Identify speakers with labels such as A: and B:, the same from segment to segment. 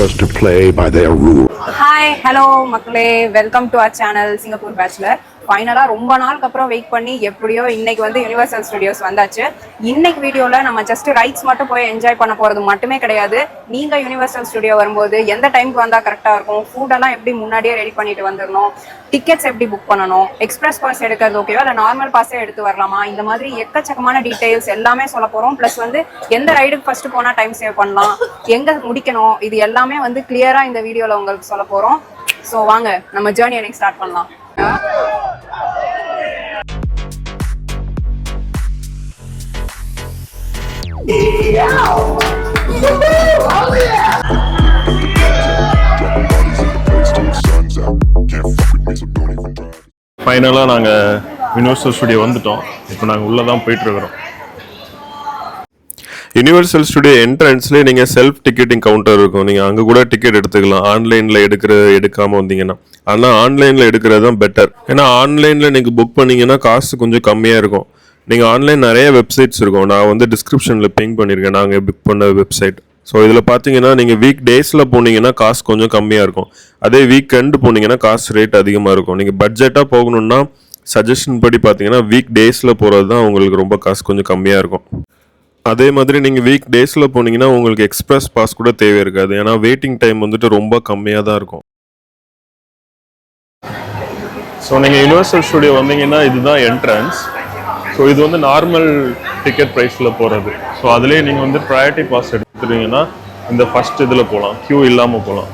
A: first to play by their rules.
B: Hi, hello மக்களே, welcome to our channel Singapore bachelor. ஃபைனலாக ரொம்ப நாளுக்கு அப்புறம் வெயிட் பண்ணி எப்படியோ இன்னைக்கு வந்து யுனிவர்சல் ஸ்டுடியோஸ் வந்தாச்சு. இன்னைக்கு வீடியோவில் நம்ம ஜஸ்ட் ரைட்ஸ் மட்டும் போய் என்ஜாய் பண்ண போகிறது மட்டுமே கிடையாது. நீங்கள் யுனிவர்சல் ஸ்டுடியோ வரும்போது எந்த டைமுக்கு வந்தால் கரெக்டாக இருக்கும், ஃபுட்டெல்லாம் எப்படி முன்னாடியே ரெடி பண்ணிட்டு வந்துடணும், டிக்கெட்ஸ் எப்படி புக் பண்ணணும், எக்ஸ்பிரஸ் பாஸ் எடுக்கிறது ஓகேவா இல்லை நார்மல் பாஸே எடுத்து வரலாமா, இந்த மாதிரி எக்கச்சக்கமான டீட்டெயில்ஸ் எல்லாமே சொல்ல போகிறோம். ப்ளஸ் வந்து எந்த ரைடுக்கு ஃபர்ஸ்ட் போனால் டைம் சேவ் பண்ணலாம், எங்கே முடிக்கணும், இது எல்லாமே வந்து கிளியராக இந்த வீடியோவில் உங்களுக்கு சொல்ல போகிறோம். ஸோ வாங்க நம்ம ஜேர்னி எனக்கு ஸ்டார்ட் பண்ணலாம்.
C: ஃபைனலாக நாங்கள் யுனிவர்சல் ஸ்டுடியோ வந்துட்டோம். இப்போ நாங்கள் உள்ளே தான் போயிட்டுருக்குறோம். யுனிவர்சல் ஸ்டுடியோ என்ட்ரன்ஸ்லேயே நீங்கள் செல்ஃப் டிக்கெட்டிங் கவுண்டர் இருக்கும். நீங்கள் அங்கே கூட டிக்கெட் எடுத்துக்கலாம், ஆன்லைனில் எடுக்காமல் வந்தீங்கன்னா. ஆனால் ஆன்லைனில் எடுக்கிறது தான் பெட்டர். ஏன்னா ஆன்லைனில் நீங்கள் புக் பண்ணிங்கன்னா காசு கொஞ்சம் கம்மியாக இருக்கும். நீங்கள் ஆன்லைன் நிறைய வெப்சைட்ஸ் இருக்கும். நான் வந்து டிஸ்கிரிப்ஷனில் பிங் பண்ணியிருக்கேன் நாங்கள் புக் பண்ண வெப்சைட். ஸோ இதில் பார்த்தீங்கன்னா நீங்கள் வீக் டேஸில் போனீங்கன்னா காசு கொஞ்சம் கம்மியாக இருக்கும். அதே வீக் எண்டு போனீங்கன்னா காசு ரேட் அதிகமாக இருக்கும். நீங்கள் பட்ஜெட்டாக போகணுன்னா சஜஷன் படி பார்த்தீங்கன்னா வீக் டேஸில் போகிறது தான் உங்களுக்கு ரொம்ப காசு கொஞ்சம் கம்மியாக இருக்கும். அதே மாதிரி நீங்கள் வீக் டேஸில் போனீங்கன்னா உங்களுக்கு எக்ஸ்பிரஸ் பாஸ் கூட தேவை இருக்காது. ஏன்னா வெயிட்டிங் டைம் வந்துட்டு ரொம்ப கம்மியாக தான் இருக்கும். ஸோ நீங்கள் யுனிவர்சல் ஸ்டுடியோ வந்தீங்கன்னா இதுதான் என்ட்ரன்ஸ். ஸோ இது வந்து நார்மல் டிக்கெட் ப்ரைஸில் போகிறது. ஸோ அதுலேயே நீங்கள் வந்து ப்ரையாரிட்டி பாஸ் எடுத்துட்டீங்கன்னா இந்த ஃபர்ஸ்ட் இதில் போகலாம், க்யூ இல்லாமல் போகலாம்.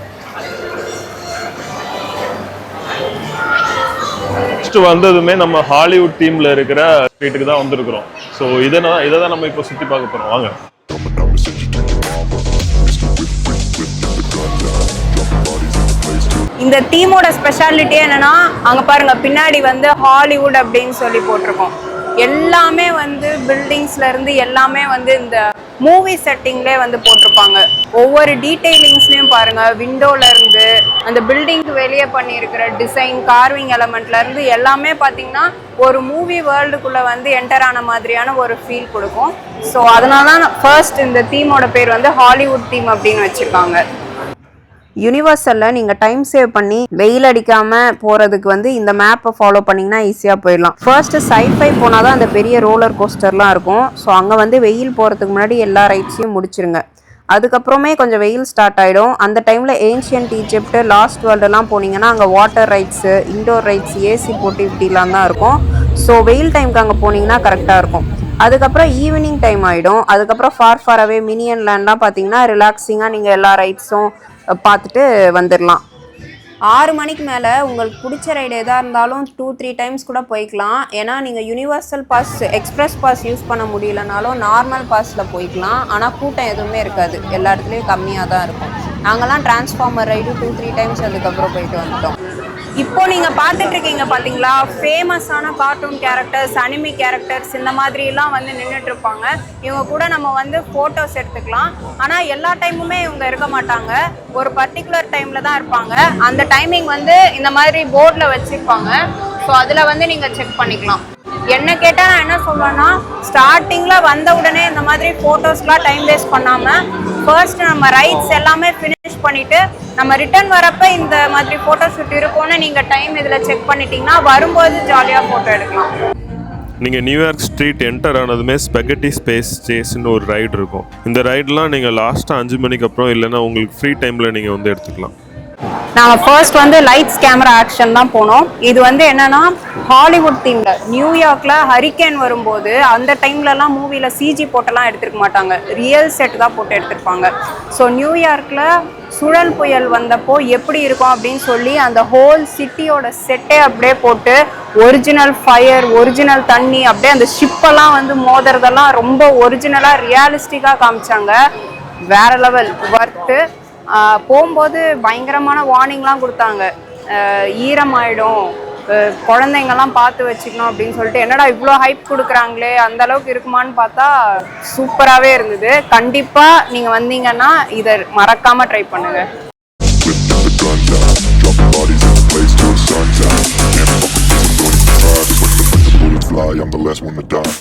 C: ஃபர்ஸ்ட் வந்ததுமே நம்ம ஹாலிவுட் தீமில் இருக்கிற ஸ்ட்ரீட்டுக்கு தான் வந்திருக்கிறோம். ஸோ இதை தான் நம்ம இப்போ சுற்றி பார்க்க போகிறோம். வாங்க.
B: இந்த தீமோட ஸ்பெஷாலிட்டியே என்னன்னா, அங்கே பாருங்க பின்னாடி வந்து ஹாலிவுட் அப்படின்னு சொல்லி போட்டிருக்கோம். எல்லாமே வந்து பில்டிங்ஸ்ல இருந்து எல்லாமே வந்து இந்த மூவி செட்டிங்லே வந்து போட்டிருப்பாங்க. ஒவ்வொரு டீடைலிங்ஸ்லயும் பாருங்க, விண்டோல இருந்து அந்த பில்டிங்க்கு வெளியே பண்ணியிருக்கிற டிசைன், கார்விங் எலமெண்ட்ல இருந்து எல்லாமே பார்த்தீங்கன்னா ஒரு மூவி வேர்ல்டுக்குள்ள வந்து என்டர் ஆன மாதிரியான ஒரு ஃபீல் கொடுக்கும். ஸோ அதனால தான் ஃபர்ஸ்ட் இந்த தீமோட பேர் வந்து ஹாலிவுட் தீம் அப்படின்னு வச்சிருக்காங்க. யூனிவர்சலில் நீங்கள் டைம் சேவ் பண்ணி வெயில் அடிக்காமல் போகிறதுக்கு வந்து இந்த மேப்பை ஃபாலோ பண்ணிங்கன்னா ஈஸியாக போயிடலாம். ஃபர்ஸ்ட்டு சைஃபை போனால் தான் அந்த பெரிய ரோலர் கோஸ்டர்லாம் இருக்கும். ஸோ அங்கே வந்து வெயில் போகிறதுக்கு முன்னாடி எல்லா ரைட்ஸையும் முடிச்சிருங்க. அதுக்கப்புறமே கொஞ்சம் வெயில் ஸ்டார்ட் ஆகிடும். அந்த டைமில் ஏன்ஷியன்ட் ஈஜிப்ட், லாஸ்ட் வேர்ல்டெல்லாம் போனீங்கன்னா அங்கே water rides, indoor rides, AC போட்டு இப்படிலாம் தான் இருக்கும். ஸோ வெயில் டைமுக்கு அங்கே போனீங்கன்னா கரெக்டாக இருக்கும். அதுக்கப்புறம் ஈவினிங் டைம் ஆகிடும். அதுக்கப்புறம் ஃபார் அவே மினியன் லேண்ட்லாம் பார்த்தீங்கன்னா ரிலாக்ஸிங்காக நீங்கள் எல்லா ரைட்ஸும் பார்த்துட்டு வந்துடலாம். 6 மணிக்கு மேலே உங்களுக்கு பிடிச்ச ரைடு எதாக இருந்தாலும் 2-3 டைம்ஸ் கூட போய்க்கலாம். ஏன்னா நீங்கள் universal pass, express pass use பண்ண முடியலனாலும் நார்மல் பாஸில் போய்க்கலாம். ஆனால் கூட்டம் எதுவுமே இருக்காது, எல்லா இடத்துலையும் கம்மியாக தான் இருக்கும். நாங்கள்லாம் டிரான்ஸ்ஃபார்மர் ரைடு 2-3 டைம்ஸ் அதுக்கப்புறம் போயிட்டு வந்துட்டோம். இப்போ நீங்கள் பார்த்துட்டு இருக்கீங்க பார்த்தீங்களா, ஃபேமஸான கார்ட்டூன் கேரக்டர்ஸ், அனிமி கேரக்டர்ஸ் இந்த மாதிரிலாம் வந்து நின்றுட்டு இருப்பாங்க. இவங்க கூட நம்ம வந்து ஃபோட்டோஸ் எடுத்துக்கலாம். ஆனால் எல்லா டைமுமே இவங்க இருக்க மாட்டாங்க, ஒரு பர்டிகுலர் டைமில் தான் இருப்பாங்க. அந்த டைமிங் வந்து இந்த மாதிரி போர்டில் வச்சுருப்பாங்க. ஸோ அதில் வந்து நீங்கள் செக் பண்ணிக்கலாம். என்ன கேட்டால் நான் என்ன சொல்லுவேன்னா, ஸ்டார்டிங்கில் வந்த உடனே இந்த மாதிரி ஃபோட்டோஸ்லாம் டைம் வேஸ்ட் பண்ணாமல் ஃபர்ஸ்ட் நம்ம ரைட்ஸ் எல்லாமே ஃபினிஷ் பண்ணிவிட்டு நம்ம ரிட்டர்ன் வரப்போ இந்த மாதிரி ஃபோட்டோ ஷூட் இருக்கும்னு நீங்கள் டைம் இதில் செக் பண்ணிட்டீங்கன்னா வரும்போது ஜாலியாக ஃபோட்டோ எடுக்கலாம்.
C: நீங்கள் நியூயார்க் ஸ்ட்ரீட் என்டர் ஆனதுமே ஸ்பெகட்டி ஸ்பேஸ் சேஸ்ன்னு ஒரு ரைடு இருக்கும். இந்த ரைடெலாம் நீங்கள் லாஸ்ட்டாக 5 மணிக்கு அப்புறம் இல்லைன்னா உங்களுக்கு ஃப்ரீ டைமில் நீங்கள் வந்து எடுத்துக்கலாம்.
B: நாங்கள் ஃபர்ஸ்ட் வந்து லைட்ஸ் கேமரா ஆக்ஷன் தான் போனோம். இது வந்து என்னன்னா ஹாலிவுட் தீம்ல நியூயார்க்ல ஹரிக்கேன் வரும்போது அந்த டைம்லலாம் மூவியில் சிஜி போட்டெல்லாம் எடுத்துருக்க மாட்டாங்க, ரியல் செட் தான் போட்டு எடுத்திருப்பாங்க. ஸோ நியூயார்க்ல சுழல் புயல் வந்தப்போ எப்படி இருக்கும் அப்படின்னு சொல்லி அந்த ஹோல் சிட்டியோட செட்டே அப்படியே போட்டு ஒரிஜினல் ஃபயர், ஒரிஜினல் தண்ணி, அப்படியே அந்த ஷிப்பெல்லாம் வந்து மோதுறதெல்லாம் ரொம்ப ஒரிஜினலாக ரியாலிஸ்டிக்காக காமிச்சாங்க. வேற லெவல் வர்த்து. போகும்போது பயங்கரமான வார்னிங்லாம் கொடுத்தாங்க, ஈரமாயிடும், குழந்தைங்கள்லாம் பார்த்து வச்சுக்கணும் அப்படின்னு சொல்லிட்டு. என்னடா இவ்வளோ ஹைப் கொடுக்குறாங்களே, அந்த அளவுக்கு இருக்குமான்னு பார்த்தா சூப்பராகவே இருந்தது. கண்டிப்பாக நீங்கள் வந்தீங்கன்னா இதை மறக்காமல் ட்ரை பண்ணுங்கள். I'm the last one to die.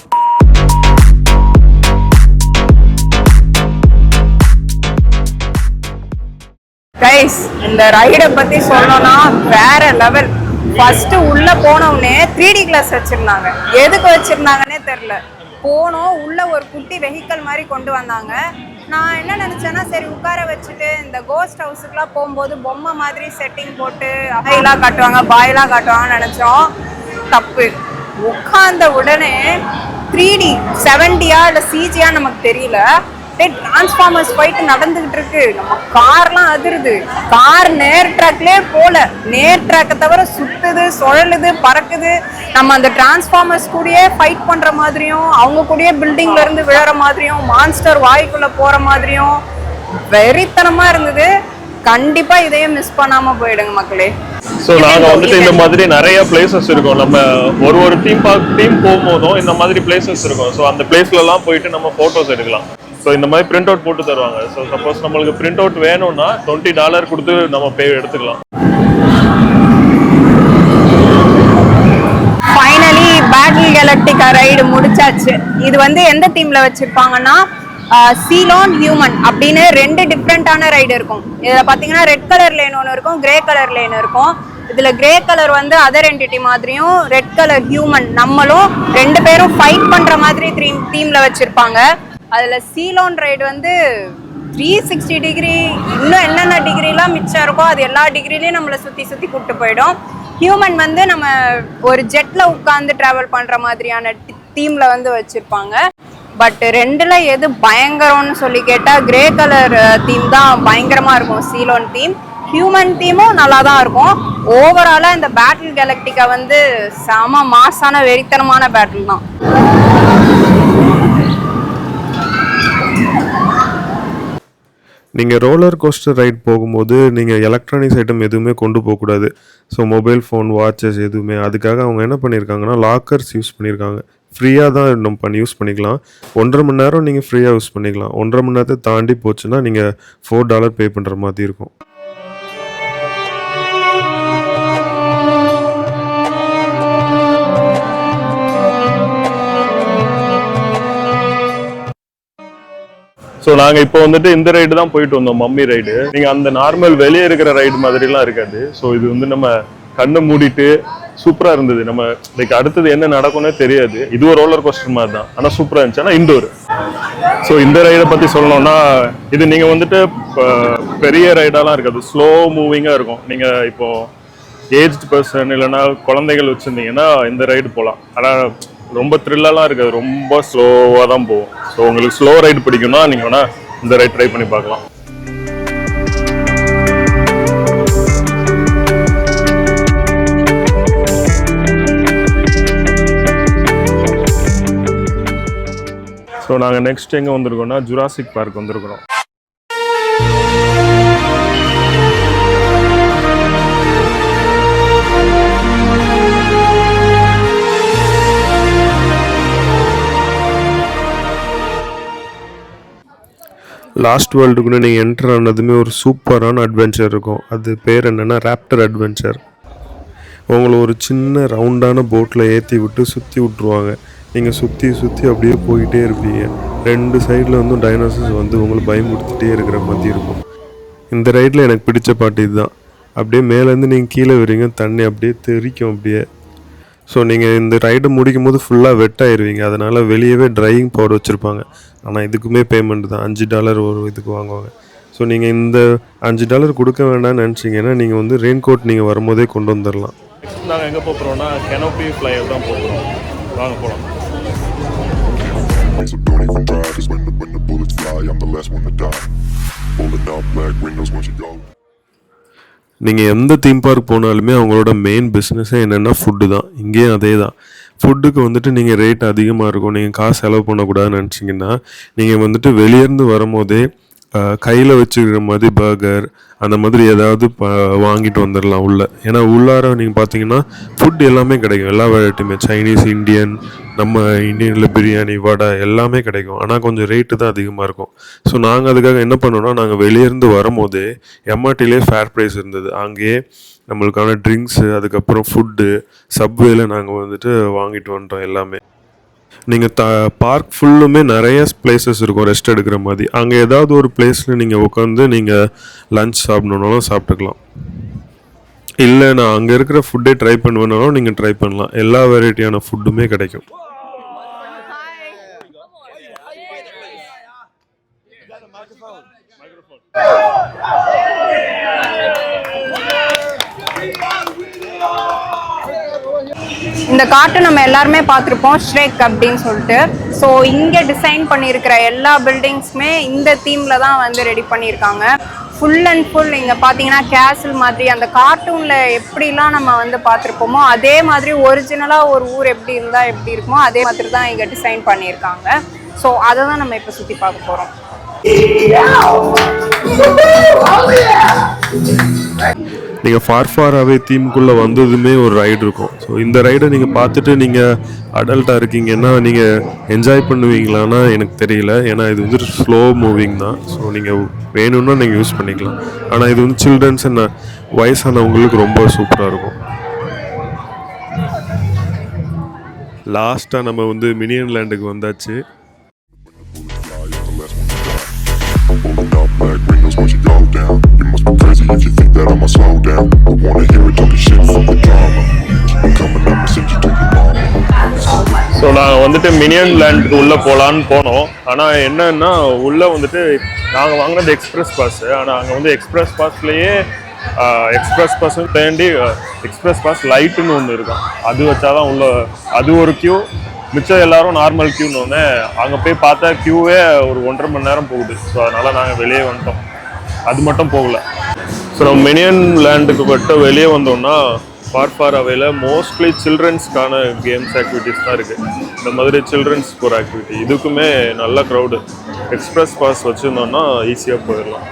B: இந்த ரைடை பத்தி சொல்லணும்னா வேற லெவல். ஃபர்ஸ்ட் உள்ள போனோடனே 3D கிளாஸ் வச்சிருந்தாங்க. எதுக்கு வச்சிருந்தாங்கன்னே தெரியல. போனோம், உள்ள ஒரு குட்டி வெஹிக்கல் மாதிரி கொண்டு வந்தாங்க. நான் என்ன நினைச்சேன்னா, சரி உட்கார வச்சுட்டு இந்த கோஸ்ட் ஹவுஸுக்குலாம் போகும்போது பொம்மை மாதிரி செட்டிங் போட்டு அகையெல்லாம் காட்டுவாங்க, பாயெல்லாம் காட்டுவாங்கன்னு நினைச்சோம். தப்பு. உட்கார்ந்த உடனே 3D 70யா இல்லை சிஜியா நமக்கு தெரியல. டிரான்ஸ்ஃபார்மர்ஸ் ஃபைட் நடந்துகிட்டு இருக்கு. நம்ம கார்லாம் அதிருது. கார் நேர் ட்ராக்லயே போல, நேர் ட்ராக்கை தவிர சுத்துது, சுழலுது, பறக்குது. நம்ம அந்த டிரான்ஸ்ஃபார்மர்ஸ் கூடயே ஃபைட் பண்ற மாதிரியும், அவங்க கூடயே பில்டிங்ல இருந்து விழற மாதிரியும், மான்ஸ்டர் வாய்க்குள்ள போற மாதிரியும் வெறித்தனமா இருந்தது. கண்டிப்பா இதையும் மிஸ் பண்ணாம போயிடுங்க மக்களே.
D: ஸோ நாங்கள் வந்துட்டு இந்த மாதிரி நிறைய பிளேசஸ் இருக்கும். நம்ம ஒரு டீம் போகும்போதும் இந்த மாதிரி பிளேசஸ் இருக்கும். ஸோ அந்த பிளேஸ்லலாம் போயிட்டு நம்ம ஃபோட்டோஸ் எடுக்கலாம். ஸோ இந்த மாதிரி பிரிண்ட் அவுட் போட்டு தருவாங்க. ஸோ சப்போஸ் நம்மளுக்கு பிரிண்ட் அவுட் வேணும்னா $20 கொடுத்து நம்ம எடுத்துக்கலாம்.
B: ஃபைனலி பேட்டில் கேலக்டிகா ரைடு முடிச்சாச்சு. இது வந்து எந்த தீம்ல வச்சிருப்பாங்கன்னா, சீலோன் ஹியூமன் அப்படின்னு 2 டிஃப்ரெண்டான ரைடு இருக்கும். இதில் பார்த்தீங்கன்னா ரெட் கலர் லேன் ஒன்று இருக்கும், கிரே கலர் லேன் இருக்கும். இதில் கிரே கலர் வந்து அதர் என்டிட்டி மாதிரியும், ரெட் கலர் ஹியூமன் நம்மளும் 2 பேரும் ஃபைட் பண்ணுற மாதிரி தீமில் வச்சுருப்பாங்க. அதில் சீலோன் ரைடு வந்து 360 டிகிரி, இன்னும் என்னென்ன டிகிரிலாம் மிச்சம் இருக்கோ அது எல்லா டிகிரிலையும் நம்மளை சுற்றி சுற்றி கூப்பிட்டு போயிடும். ஹியூமன் வந்து நம்ம ஒரு ஜெட்டில் உட்காந்து ட்ராவல் பண்ணுற மாதிரியான தீமில் வந்து வச்சுருப்பாங்க. பட் 2ல எது பயங்கரம்னு சொல்லி கேட்டால் கிரே கலர் தீம் தான் பயங்கரமாக இருக்கும். சீலோன் தீம், ஹியூமன் தீமும் நல்லா தான் இருக்கும். ஓவராலாக இந்த பேட்டில் கேலக்டிகா வந்து செம மாசான வெறித்தனமான பேட்டில் தான்.
C: நீங்கள் ரோலர் கோஸ்டர் ரைட் போகும்போது நீங்கள் எலக்ட்ரானிக்ஸ் ஐட்டம் எதுவுமே கொண்டு போகக்கூடாது. ஸோ மொபைல் ஃபோன், வாட்சஸ் எதுவுமே. அதுக்காக அவங்க என்ன பண்ணியிருக்காங்கன்னா, லாக்கர்ஸ் யூஸ் பண்ணியிருக்காங்க. ஃப்ரீயாக தான் நம்ம யூஸ் பண்ணிக்கலாம். 1.5 மணி நேரம் நீங்கள் ஃப்ரீயாக யூஸ் பண்ணிக்கலாம். 1.5 மணி நேரத்தை தாண்டி போச்சுன்னா நீங்கள் $4 பே பண்ணுற மாதிரி இருக்கும்.
D: ஸோ நாங்கள் இப்போ வந்துட்டு இந்த ரைடு தான் போயிட்டு வந்தோம், மம்மி ரைடு. நீங்கள் அந்த நார்மல் வெளியே இருக்கிற ரைடு மாதிரிலாம் இருக்காது. ஸோ இது வந்து நம்ம கண்ணை மூடிட்டு சூப்பராக இருந்தது. நம்ம லைக் அடுத்தது என்ன நடக்கும்னே தெரியாது. இது ஒரு ரோலர் கோஸ்டர் மாதிரி தான், ஆனால் சூப்பராக இருந்துச்சு. ஆனால் இண்டோர். ஸோ இந்த ரைடை பற்றி சொல்லணும்னா, இது நீங்கள் வந்துட்டு பெரிய ரைடாலாம் இருக்காது, ஸ்லோ மூவிங்காக இருக்கும். நீங்கள் இப்போ ஏஜ்டு பர்சன் இல்லைன்னா குழந்தைகள் வச்சுருந்தீங்கன்னா இந்த ரைடு போகலாம். ஆனால் ரொம்ப த்ரில்லெல்லாம் இருக்காது, ரொம்ப ஸ்லோவாக தான் போகும். ஸோ உங்களுக்கு ஸ்லோ ரைடு பிடிக்கும்னா நீங்கள் வேணால் இந்த ரைட் ட்ரை பண்ணி பார்க்கலாம். ஸோ நாங்கள் நெக்ஸ்ட் எங்கே வந்திருக்கோம்னா, ஜுராசிக் பார்க் வந்திருக்கிறோம்.
C: லாஸ்ட் வேர்ல்டுக்குள்ளே நீங்கள் என்டர் ஆனதுமே ஒரு சூப்பரான அட்வென்ச்சர் இருக்கும். அது பேர் என்னென்னா ராப்டர் அட்வென்ச்சர். உங்களை ஒரு சின்ன ரவுண்டான போட்டில் ஏற்றி விட்டு சுற்றி விட்ருவாங்க. நீங்கள் சுற்றி சுற்றி அப்படியே போயிட்டே இருப்பீங்க. 2 சைடில் வந்து டைனோசர்ஸ் வந்து உங்களை பயமுறுத்திட்டே இருக்கிற மாதிரி இருக்கும். இந்த ரைடில் எனக்கு பிடிச்ச பாட்டு இதுதான். அப்படியே மேலேருந்து நீங்கள் கீழே வரீங்க, தண்ணி அப்படியே தெரிக்கும் அப்படியே. ஸோ நீங்கள் இந்த ரைடை முடிக்கும் போது ஃபுல்லாக வெட்டாயிருவீங்க. அதனால் வெளியவே ட்ரையிங் பவுடர் வச்சுருப்பாங்க. ஆனால் இதுக்குமே பேமெண்ட் தான், $5 ஒரு இதுக்கு வாங்குவாங்க. ஸோ நீங்கள் இந்த $5 கொடுக்க வேண்டாம்னு நினச்சிங்கன்னா நீங்கள் வந்து ரெயின் கோட் நீங்கள் வரும்போதே கொண்டு வந்துடலாம்.
D: நாங்கள் எங்கே போகிறோம்னா, கெனோபி ஃப்ளையர் தான் போகிறோம். வாங்க போகலாம்.
A: So don't even try, 'cause when the bullets fly, I'm the last one to die. Pulling out black windows once you go.
C: நீங்கள் எந்த தீம் பார்க் போனாலுமே அவங்களோட மெயின் பிஸ்னஸே என்னென்னா ஃபுட்டு தான். இங்கேயும் அதே தான். ஃபுட்டுக்கு வந்துட்டு நீங்கள் ரேட் அதிகமாக இருக்கும். நீங்கள் காசு செலவு பண்ணக்கூடாதுன்னு நினச்சிங்கன்னா நீங்கள் வந்துட்டு வெளியேருந்து வரும்போதே கையில் வச்சுக்கிற மாதிரி பர்கர் அந்த மாதிரி ஏதாவது வாங்கிட்டு வந்துடலாம் உள்ள. ஏன்னா உள்ளார நீங்கள் பார்த்தீங்கன்னா ஃபுட் எல்லாமே கிடைக்கும், எல்லா வெரைட்டியுமே. சைனீஸ், இந்தியன், நம்ம இந்தியனில் பிரியாணி, வடை எல்லாமே கிடைக்கும். ஆனால் கொஞ்சம் ரேட்டு தான் அதிகமாக இருக்கும். ஸோ நாங்கள் அதுக்காக என்ன பண்ணோன்னா, நாங்கள் வெளியேருந்து வரும்போதே எம்ஆர்டிலே ஃபேர் ப்ரைஸ் இருந்தது. அங்கேயே நம்மளுக்கான ட்ரிங்க்ஸு, அதுக்கப்புறம் ஃபுட்டு, சப்வேல நாங்கள் வந்துட்டு வாங்கிட்டு வந்துட்டோம் எல்லாமே. நீங்கள் பார்க் ஃபுல்லுமே நிறைய பிளேசஸ் இருக்கும் ரெஸ்ட் எடுக்கிற மாதிரி. அங்கே ஏதாவது ஒரு பிளேஸில் நீங்கள் உட்காந்து நீங்கள் லஞ்ச் சாப்பிடணுன்னாலும் சாப்பிட்டுக்கலாம். இல்லை நான் அங்கே இருக்கிற ஃபுட்டே ட்ரை பண்ணுவேனாலும் நீங்கள் ட்ரை பண்ணலாம். எல்லா வெரைட்டியான ஃபுட்டுமே கிடைக்கும்.
B: இந்த கார்ட்டூன் நம்ம எல்லாருமே பார்த்துருப்போம், ஷ்ரெக் அப்படின்னு சொல்லிட்டு. ஸோ இங்கே டிசைன் பண்ணியிருக்கிற எல்லா பில்டிங்ஸுமே இந்த தீமில் தான் வந்து ரெடி பண்ணியிருக்காங்க. ஃபுல் அண்ட் ஃபுல் இங்கே பார்த்தீங்கன்னா கேசல் மாதிரி அந்த கார்ட்டூனில் எப்படிலாம் நம்ம வந்து பார்த்துருப்போமோ அதே மாதிரி ஒரிஜினலாக ஒரு ஊர் எப்படி இருந்தால் எப்படி இருக்குமோ அதே மாதிரி தான் இங்கே டிசைன் பண்ணியிருக்காங்க. ஸோ அதை தான் நம்ம இப்போ சுற்றி பார்க்க போகிறோம்.
C: நீங்கள் ஃபார் அவே தீமுக்குள்ளே வந்ததுமே ஒரு ரைடு இருக்கும். ஸோ இந்த ரைடை நீங்கள் பார்த்துட்டு நீங்கள் அடல்ட்டாக இருக்கீங்கன்னா நீங்கள் என்ஜாய் பண்ணுவீங்களான்னா எனக்கு தெரியல. ஏன்னா இது வந்து ஸ்லோ மூவிங் தான். ஸோ நீங்கள் வேணும்னா நீங்கள் யூஸ் பண்ணிக்கலாம். ஆனால் இது வந்து சில்ட்ரன்ஸ் என்ன வயசானவங்களுக்கு ரொம்ப சூப்பராக இருக்கும். லாஸ்ட்டாக நம்ம வந்து மினியன் லேண்டுக்கு வந்தாச்சு.
A: Pulling up black windows once you go down. You must be crazy if you think that I'ma slow down. I wanna hear it talking shit from the drama. I'm coming up and send you to your mama.
D: So நாங்கள் வந்துட்டு minion லேண்டுக்கு உள்ளே போகலான்னு போனோம். ஆனால் என்னன்னா உள்ளே வந்துட்டு நாங்கள் வாங்கினது எக்ஸ்பிரஸ் பாஸ். ஆனால் அங்கே வந்து எக்ஸ்பிரஸ் பாஸ்லேயே எக்ஸ்பிரஸ் பாஸும் தாண்டி எக்ஸ்பிரஸ் பாஸ் லைட்டுன்னு ஒன்று இருக்கும். அது வச்சாதான் உள்ள அது ஒரு க்யூ. மிச்சம் எல்லாரும் நார்மல் க்யூன்னு ஒன்று. அங்கே போய் பார்த்தா க்யூவே ஒரு 1.5 மணி நேரம் போகுது. ஸோ அதனால் நாங்கள் வெளியே வந்துட்டோம். அது மட்டும் போகல. ஸோ நம்ம மினியன் லேண்டுக்கு மட்டும் வெளியே வந்தோம்னா ஃபார் அவேல மோஸ்ட்லி சில்ட்ரன்ஸ்க்கான கேம்ஸ் ஆக்டிவிட்டீஸ் தான் இருக்குது. இந்த மாதிரி சில்ட்ரன்ஸ் போகிற ஆக்டிவிட்டி இதுக்குமே நல்ல க்ரௌடு. எக்ஸ்பிரஸ் பாஸ் வச்சுருந்தோம்னா ஈஸியாக போயிடலாம்.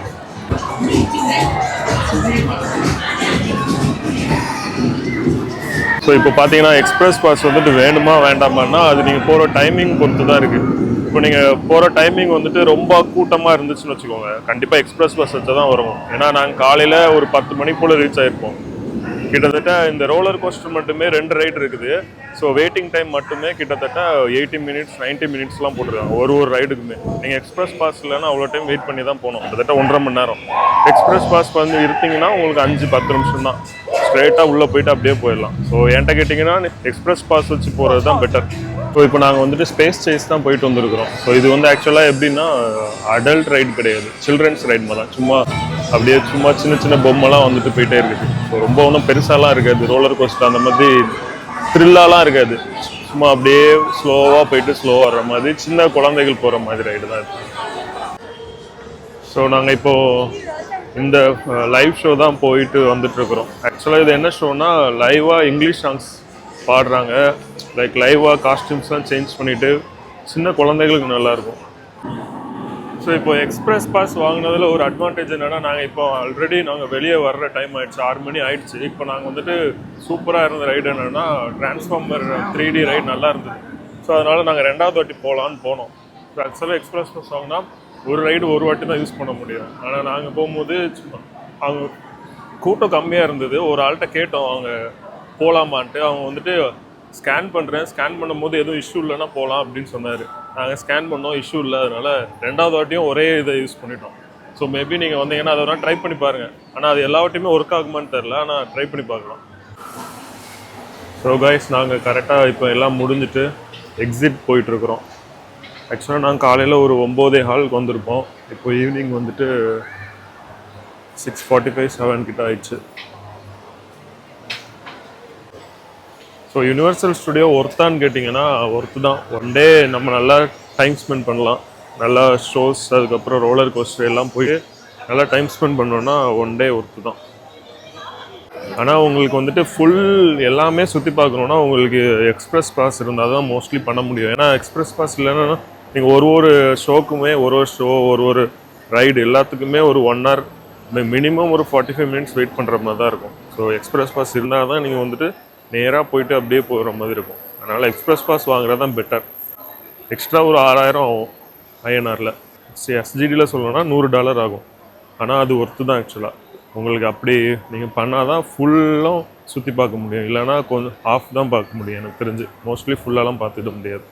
D: ஸோ இப்போ பார்த்தீங்கன்னா எக்ஸ்பிரஸ் பாஸ் வந்துட்டு வேணுமா வேண்டாமான்னா அது நீங்கள் போகிற டைமிங் பொறுத்து தான் இருக்குது. இப்போ நீங்கள் போகிற டைமிங் வந்துட்டு ரொம்ப கூட்டமாக இருந்துச்சுன்னு வச்சுக்கோங்க, கண்டிப்பாக எக்ஸ்பிரஸ் பஸ் வச்சு தான் வரும். ஏன்னா நாங்கள் காலையில் ஒரு 10 மணி போல் ரீச் ஆகிருப்போம். கிட்டத்தட்ட இந்த ரோலர் கோஸ்டர் மட்டுமே 2 ரைடு இருக்குது. ஸோ வெயிட்டிங் டைம் மட்டுமே கிட்டத்தட்ட 80 மினிட்ஸ் 90 மினிட்ஸ்லாம் போட்டுருக்காங்க ஒரு ரைடுக்குமே. நீங்கள் எக்ஸ்பிரஸ் பாஸ் இல்லைன்னா அவ்வளோ டைம் வெயிட் பண்ணி தான் போகணும். கிட்டத்தட்ட 1.5 மணி நேரம். எக்ஸ்பிரஸ் பாஸ் வந்து இருந்தீங்கன்னா உங்களுக்கு 5-10 நிமிஷம் தான். ஸ்ட்ரெயிட்டாக உள்ளே போயிட்டு அப்படியே போயிடலாம். ஸோ என்கிட்ட கேட்டிங்கன்னா எக்ஸ்பிரஸ் பாஸ் வச்சு போகிறது தான் பெட்டர். ஸோ இப்போ நாங்கள் வந்துட்டு ஸ்பேஸ் சேஸ் தான் போயிட்டு வந்துருக்குறோம். ஸோ இது வந்து ஆக்சுவலாக எப்படின்னா அடல்ட் ரைடு கிடையாது, சில்ட்ரன்ஸ் ரைடு மாதிரி தான். சும்மா அப்படியே சும்மா சின்ன சின்ன பொம்மைலாம் வந்துட்டு போயிட்டே இருக்குது. ஸோ ரொம்ப ஒன்றும் பெருசாலாம் இருக்காது. ரோலர் கோஸ்டர் அந்த மாதிரி த்ரில்லாலாம் இருக்காது. சும்மா அப்படியே ஸ்லோவாக போயிட்டு ஸ்லோவாக வர்ற மாதிரி சின்ன குழந்தைகள் போகிற மாதிரி ரைடு தான் இருக்குது. ஸோ நாங்கள் இப்போது இந்த லைவ் ஷோ தான் போயிட்டு வந்துட்டுருக்குறோம். ஆக்சுவலாக இது என்ன ஷோனா லைவாக இங்கிலீஷ் சாங்ஸ் பாடுறாங்க. லைக் லைவாக காஸ்டியூம்ஸ்லாம் சேஞ்ச் பண்ணிவிட்டு சின்ன குழந்தைகளுக்கு நல்லாயிருக்கும். ஸோ இப்போ எக்ஸ்பிரஸ் பாஸ் வாங்கினதில் ஒரு அட்வான்டேஜ் என்னென்னா நாங்கள் இப்போ ஆல்ரெடி நாங்கள் வெளியே வர்ற டைம் ஆகிடுச்சு, 6 மணி ஆகிடுச்சு. இப்போ நாங்கள் வந்துட்டு சூப்பராக இருந்த ரைடு என்னென்னா டிரான்ஸ்ஃபார்மர் 3D ரைடு நல்லா இருந்தது. ஸோ அதனால் நாங்கள் 2வது வாட்டி போகலான்னு போனோம். ஸோ ஆக்சுவலாக எக்ஸ்பிரஸ் பாஸ் வாங்கினா ஒரு ரைடு ஒரு வாட்டி தான் யூஸ் பண்ண முடியும். ஆனால் நாங்கள் போகும்போது சும்மா அவங்க கூட்டம் கம்மியாக இருந்தது. ஒரு ஆள்கிட்ட கேட்டோம் அவங்க போகலாமான்ட்டு. அவங்க வந்துட்டு ஸ்கேன் பண்ணும்போது எதுவும் இஷ்யூ இல்லைன்னா போகலாம் அப்படின்னு சொன்னார். நாங்கள் ஸ்கேன் பண்ணோம், இஷ்யூ இல்லை. அதனால் 2வது வாட்டியும் ஒரே இதை யூஸ் பண்ணிட்டோம். ஸோ மேபி நீங்கள் வந்தீங்கன்னா அதை வேணால் ட்ரை பண்ணி பாருங்கள். ஆனால் அது எல்லா வாட்டியுமே ஒர்க் ஆகுமான்னு தெரில, ஆனால் ட்ரை பண்ணி பார்க்கலாம். ஸோ கைஸ் நாங்கள் கரெக்டாக இப்போ எல்லாம் முடிஞ்சுட்டு எக்ஸிட் போயிட்டுருக்குறோம். ஆக்சுவலாக நாங்கள் காலையில் ஒரு 9:15 வந்திருப்போம். இப்போ ஈவினிங் வந்துட்டு 6:45-7 கிட்ட ஆயிடுச்சு. ஸோ யுனிவர்சல் ஸ்டுடியோ ஒர்த்தான்னு கேட்டிங்கன்னா ஒர்த்து தான். ஒன் டே நம்ம நல்லா டைம் ஸ்பெண்ட் பண்ணலாம். நல்லா ஷோஸ் அதுக்கப்புறம் ரோலர் கோஸ்டர் எல்லாம் போய் நல்லா டைம் ஸ்பெண்ட் பண்ணோன்னா ஒன் டே ஒர்த்து தான். ஆனால் உங்களுக்கு வந்துட்டு ஃபுல் எல்லாமே சுற்றி பார்க்கணுன்னா உங்களுக்கு எக்ஸ்பிரஸ் பாஸ் இருந்தால் தான் மோஸ்ட்லி பண்ண முடியும். ஏன்னா எக்ஸ்பிரஸ் பாஸ் இல்லைன்னா நீங்கள் ஒரு ஷோக்குமே ஒரு ஷோ ஒரு ரைடு எல்லாத்துக்குமே ஒரு 1 hour மினிமம் ஒரு 45 மினிட்ஸ் வெயிட் பண்ணுற மாதிரி தான் இருக்கும். ஸோ எக்ஸ்பிரஸ் பாஸ் இருந்தால் தான் நீங்கள் வந்துட்டு நேராக போயிட்டு அப்படியே போகிற மாதிரி இருக்கும். அதனால் எக்ஸ்பிரஸ் பாஸ் வாங்குறது தான் பெட்டர். எக்ஸ்ட்ரா ஒரு 6000 ஆகும் INRல. SGDயில் சொல்லணும்னா $100 ஆகும். ஆனால் அது ஒர்த்து தான் ஆக்சுவலாக. உங்களுக்கு அப்படி நீங்கள் பண்ணால் தான் ஃபுல்லும் சுற்றி பார்க்க முடியும். இல்லைனா கொஞ்சம் ஆஃப் தான் பார்க்க முடியும் எனக்கு தெரிஞ்சு. மோஸ்ட்லி ஃபுல்லாலாம் பார்த்துக்க முடியாது.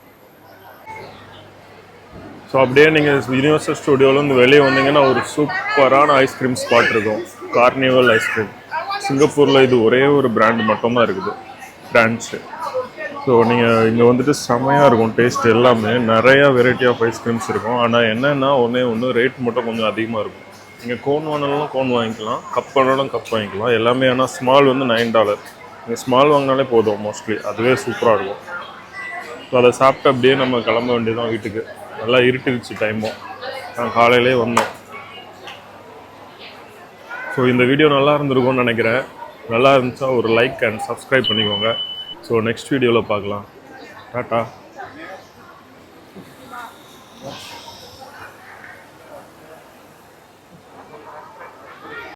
C: ஸோ அப்படியே நீங்கள் யூனிவர்சல் ஸ்டுடியோலேருந்து வெளியே வந்தீங்கன்னா ஒரு சூப்பரான ஐஸ்கிரீம் ஸ்பாட் இருக்கும், கார்னிவல் ஐஸ்கிரீம். சிங்கப்பூரில் இது ஒரே ஒரு பிராண்ட் மட்டும்தான் இருக்குது, பிரான்ச்சு. ஸோ நீங்கள் இங்கே வந்துட்டு செம்மையாக இருக்கும் டேஸ்ட் எல்லாமே. நிறையா வெரைட்டி ஆஃப் ஐஸ்கிரீம்ஸ் இருக்கும். ஆனால் என்னென்னா ஒன்று ரேட் மட்டும் கொஞ்சம் அதிகமாக இருக்கும். நீங்கள் கோன் வேணாலும் கோன் வாங்கிக்கலாம், கப் வேணாலும் கப் வாங்கிக்கலாம். எல்லாமே ஆனால் ஸ்மால் வந்து $9. நீங்கள் ஸ்மால் வாங்கினாலே போதும் மோஸ்ட்லி, அதுவே சூப்பராக இருக்கும். ஸோ அதை சாப்பிட்டு அப்படியே நம்ம கிளம்ப வேண்டியதான் வீட்டுக்கு. நல்லா இருட்டிருச்சு டைமும், நான் காலையிலே வந்தோம். ஸோ இந்த வீடியோ நல்லா இருந்திருக்கும்னு நினைக்கிறேன். நல்லா இருந்துச்சா ஒரு லைக் அண்ட் சப்ஸ்கிரைப் பண்ணிக்கோங்க. ஸோ நெக்ஸ்ட் வீடியோவில் பார்க்கலாம். டாட்டா.